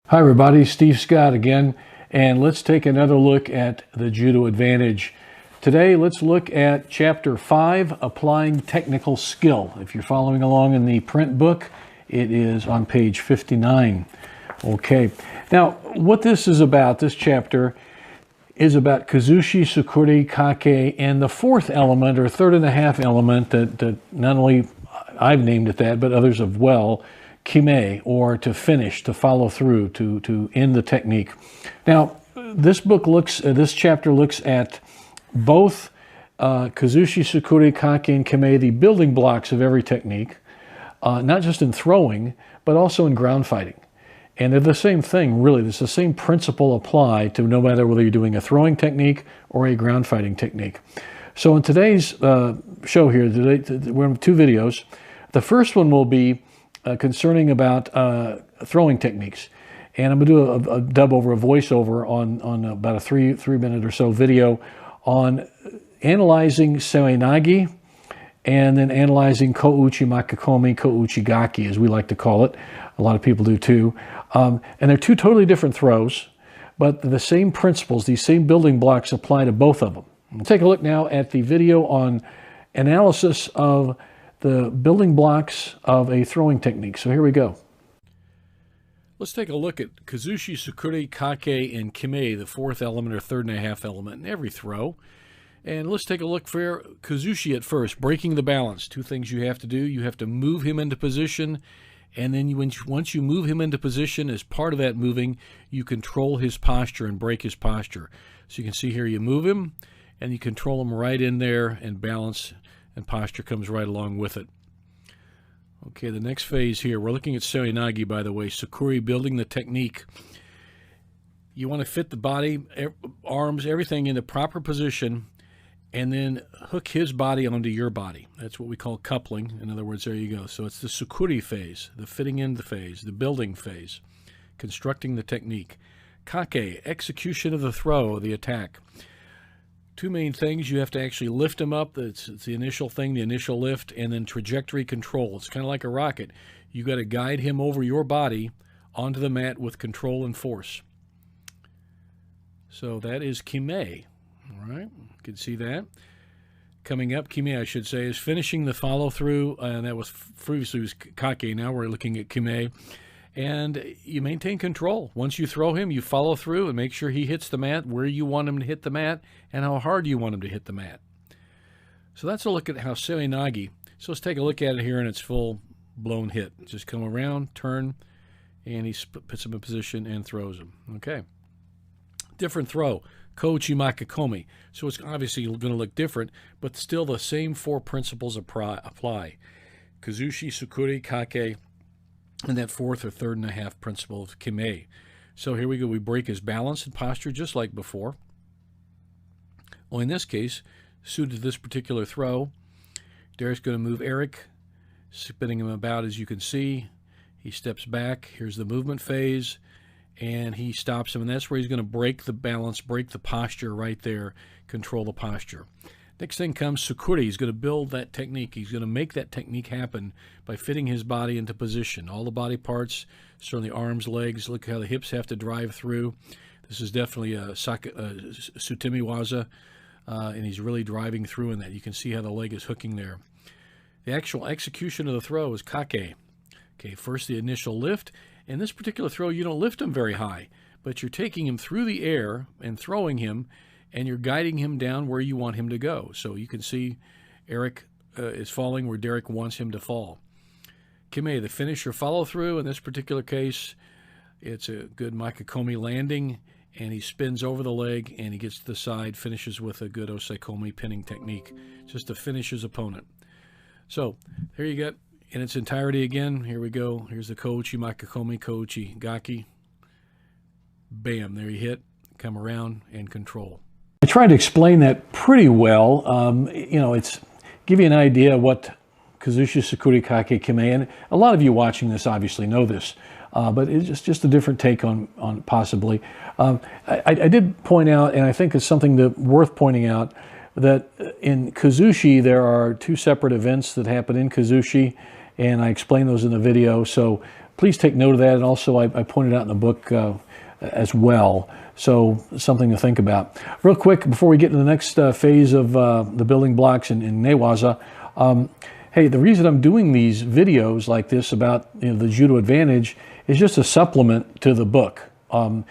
Hi everybody, Steve Scott again, and let's take another look at the Judo Advantage. Today let's look at Chapter 5, Applying Technical Skill. If you're following along in the print book, it is on page 59. Okay, now what this is about, this chapter, is about Kuzushi Tsukuri, Kake, and the fourth element, or third and a half element, that not only I've named it that, but others have well, Kime, or to finish, to follow through, to end the technique. Now, this chapter looks at both Kuzushi Tsukuri, Kake, and Kime, the building blocks of every technique, not just in throwing, but also in ground fighting. And they're the same thing, really. It's the same principle apply to no matter whether you're doing a throwing technique or a ground fighting technique. So in today's show here, we're in two videos. The first one will be concerning about throwing techniques, and I'm going to do a dub over, a voiceover on about a three minute or so video on analyzing seoinage, and then analyzing kouchi makekomi, kouchi gaki, as we like to call it. A lot of people do too, and they're two totally different throws, but the same principles, these same building blocks apply to both of them. We'll take a look now at the video on analysis of the building blocks of a throwing technique. So here we go. Let's take a look at Kuzushi Tsukuri, Kake, and Kime, the fourth element or third and a half element in every throw. And let's take a look for Kuzushi at first, breaking the balance. Two things you have to do. You have to move him into position, and then once you move him into position, as part of that moving, you control his posture and break his posture. So you can see here, you move him, and you control him right in there, and balance and posture comes right along with it. Okay, the next phase here, we're looking at seoinage, by the way, Tsukuri, building the technique. You want to fit the body, arms, everything in the proper position, and then hook his body onto your body. That's what we call coupling. In other words, there you go. So it's the Tsukuri phase, the fitting in the phase, the building phase, constructing the technique. Kake, execution of the throw, the attack. Two main things. You have to actually lift him up. It's the initial thing, the initial lift, and then trajectory control. It's kind of like a rocket. You got to guide him over your body onto the mat with control and force. So that is Kime. All right, you can see that. Coming up, Kime, I should say, is finishing the follow-through, and that was previously was Kake. Now we're looking at Kime. And you maintain control. Once you throw him, you follow through and make sure he hits the mat where you want him to hit the mat and how hard you want him to hit the mat. So that's a look at how seoinage. So let's take a look at it here in its full-blown hit. Just come around, turn, and he puts him in position and throws him. Okay. Different throw. Kouchi makekomi. So it's obviously going to look different, but still the same four principles apply. Kuzushi, Tsukuri, Kake, and that fourth or third and a half principle of Kime. So here we go. We break his balance and posture just like before. Well, in this case, suited to this particular throw, Derek's going to move Eric, spinning him about as you can see. He steps back. Here's the movement phase, and he stops him. And that's where he's going to break the balance, break the posture right there, control the posture. Next thing comes Tsukuri. He's going to build that technique. He's going to make that technique happen by fitting his body into position. All the body parts, certainly arms, legs. Look how the hips have to drive through. This is definitely a Sutemi Waza, and he's really driving through in that. You can see how the leg is hooking there. The actual execution of the throw is Kake. Okay, first the initial lift. In this particular throw, you don't lift him very high, but you're taking him through the air and throwing him, and you're guiding him down where you want him to go. So you can see Eric is falling where Derek wants him to fall. Kime, the finisher follow-through. In this particular case, it's a good makekomi landing, and he spins over the leg, and he gets to the side, finishes with a good osaikomi pinning technique, just to finish his opponent. So there you go in its entirety again. Here we go. Here's the kouchi makekomi, kouchi gaki. Bam, there you hit, come around, and control. I tried to explain that pretty well. You know, it's give you an idea what Kuzushi Tsukuri, Kake, Kime, and a lot of you watching this obviously know this, but it's just a different take on possibly. I did point out, and I think it's something that worth pointing out, that in Kuzushi there are two separate events that happen in Kuzushi, and I explain those in the video. So please take note of that. And also I pointed out in the book as well. So something to think about. Real quick, before we get to the next phase of the building blocks in newaza, hey, the reason I'm doing these videos like this about the judo advantage is just a supplement to the book. I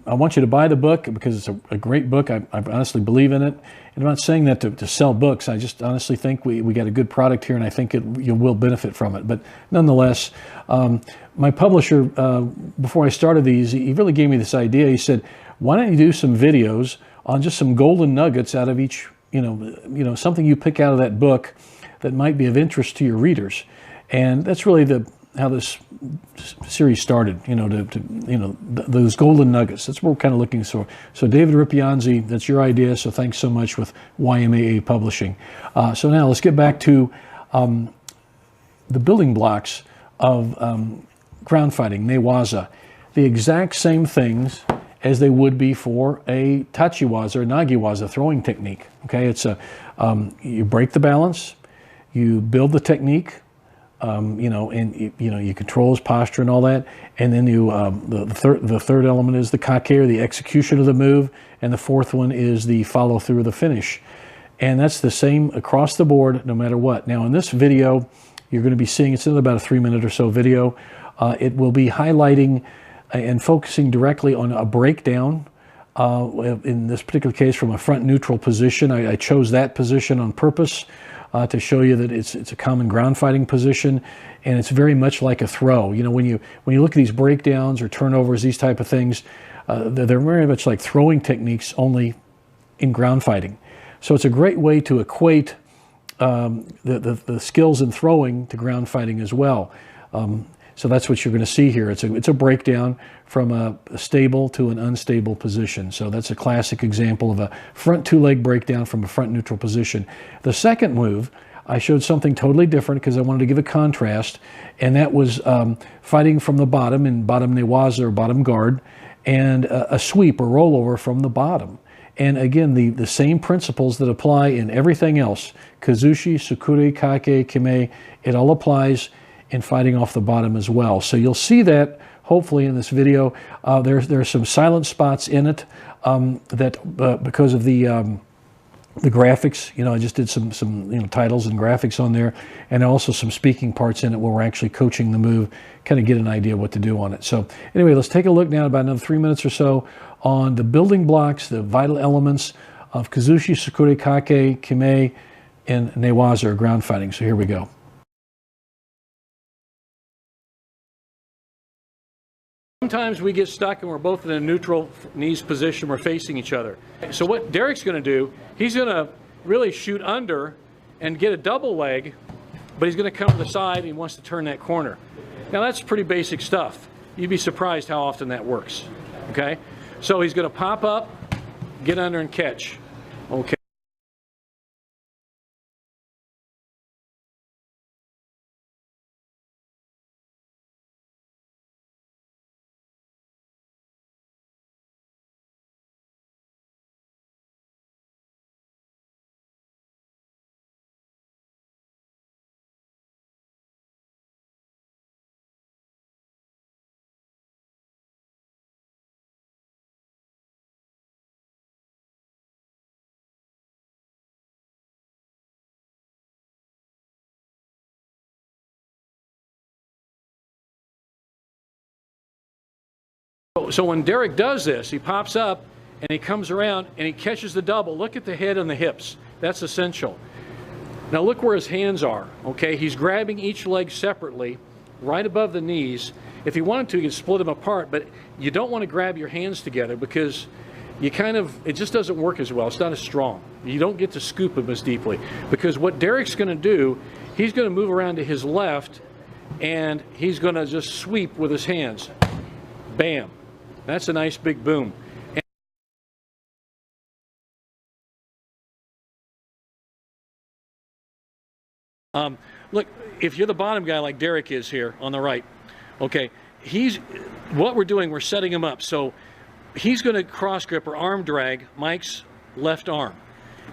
want you to buy the book because it's a great book. I honestly believe in it. And I'm not saying that to sell books. I just honestly think we got a good product here, and I think you will benefit from it. But nonetheless, my publisher, before I started these, he really gave me this idea. He said, why don't you do some videos on just some golden nuggets out of each, something you pick out of that book that might be of interest to your readers. And that's really how this series started, those golden nuggets. That's what we're kind of looking for. So David Ripianzi, that's your idea, so thanks so much with YMAA Publishing. So now let's get back to the building blocks of ground fighting, newaza. The exact same things as they would be for a tachiwaza or nagiwaza throwing technique. Okay, it's you break the balance, you build the technique, you control his posture and all that, and then the third element is the kake, or the execution of the move, and the fourth one is the follow through of the finish. And that's the same across the board, no matter what. Now, in this video, you're going to be seeing, it's in about a 3-minute or so video. It will be highlighting and focusing directly on a breakdown. In this particular case, from a front neutral position. I chose that position on purpose to show you that it's a common ground fighting position, and it's very much like a throw. When you look at these breakdowns or turnovers, these type of things, they're very much like throwing techniques, only in ground fighting. So it's a great way to equate the skills in throwing to ground fighting as well. So that's what you're going to see here. It's a breakdown from a stable to an unstable position. So that's a classic example of a front two-leg breakdown from a front neutral position. The second move, I showed something totally different because I wanted to give a contrast, and that was fighting from the bottom in bottom newaza or bottom guard, and a sweep or rollover from the bottom. And again, the same principles that apply in everything else, Kuzushi, Tsukuri, Kake, Kime, it all applies in fighting off the bottom as well. So you'll see that hopefully in this video. There's some silent spots in it that because of the graphics, I just did some titles and graphics on there, and also some speaking parts in it where we're actually coaching the move, kind of get an idea what to do on it. So anyway, let's take a look now, about another 3 minutes or so, on the building blocks, the vital elements of Kuzushi, Tsukuri, Kake, Kime, and newaza or ground fighting. So here we go. Sometimes we get stuck and we're both in a neutral knees position, we're facing each other. So what Derek's going to do, he's going to really shoot under and get a double leg, but he's going to come to the side and he wants to turn that corner. Now that's pretty basic stuff. You'd be surprised how often that works. Okay? So he's going to pop up, get under and catch. Okay. So when Derek does this, he pops up and he comes around and he catches the double. Look at the head and the hips. That's essential. Now look where his hands are. Okay, he's grabbing each leg separately, right above the knees. If he wanted to, he could split them apart, but you don't want to grab your hands together because it just doesn't work as well. It's not as strong. You don't get to scoop them as deeply, because what Derek's going to do, he's going to move around to his left and he's going to just sweep with his hands. Bam. That's a nice big boom. Look, if you're the bottom guy like Derek is here on the right, okay, what we're doing, we're setting him up. So he's going to cross grip or arm drag Mike's left arm.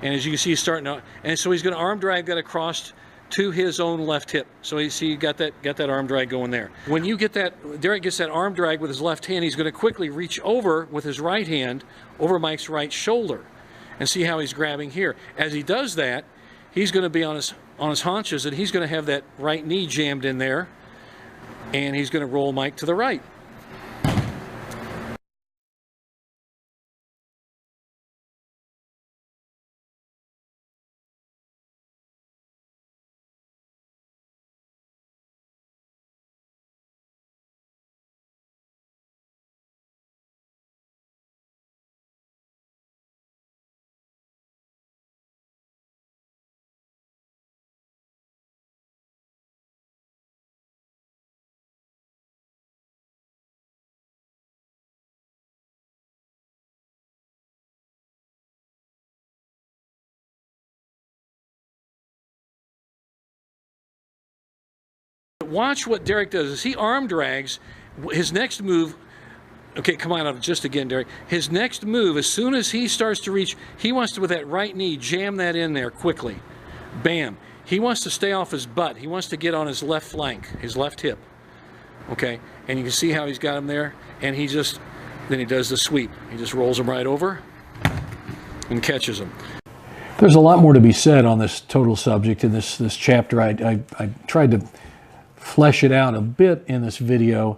And as you can see, he's starting to, and so he's going to arm drag that across to his own left hip. So you see, you got that arm drag going there. When you get that, Derek gets that arm drag with his left hand, he's going to quickly reach over with his right hand over Mike's right shoulder, and see how he's grabbing here. As he does that, he's going to be on his haunches, and he's going to have that right knee jammed in there, and he's going to roll Mike to the right. Watch what Derek does. As he arm drags, his next move, okay, come on, just again, Derek. His next move, as soon as he starts to reach, he wants to, with that right knee, jam that in there quickly. Bam. He wants to stay off his butt. He wants to get on his left flank, his left hip. Okay, and you can see how he's got him there, and then he does the sweep. He just rolls him right over and catches him. There's a lot more to be said on this total subject in this chapter. I tried to flesh it out a bit in this video,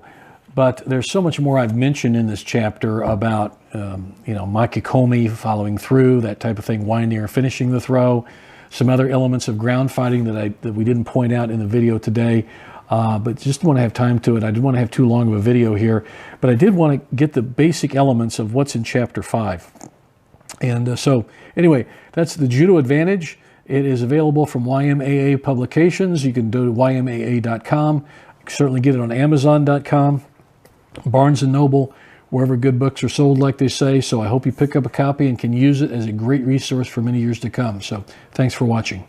but there's so much more I've mentioned in this chapter about Makikomi, following through, that type of thing, winding or finishing the throw, some other elements of ground fighting that we didn't point out in the video today, but just want to have time to it. I didn't want to have too long of a video here, but I did want to get the basic elements of what's in chapter 5. And so anyway, that's the Judo Advantage. It is available from YMAA Publications. You can go to YMAA.com. You can certainly get it on Amazon.com, Barnes & Noble, wherever good books are sold, like they say. So I hope you pick up a copy and can use it as a great resource for many years to come. So thanks for watching.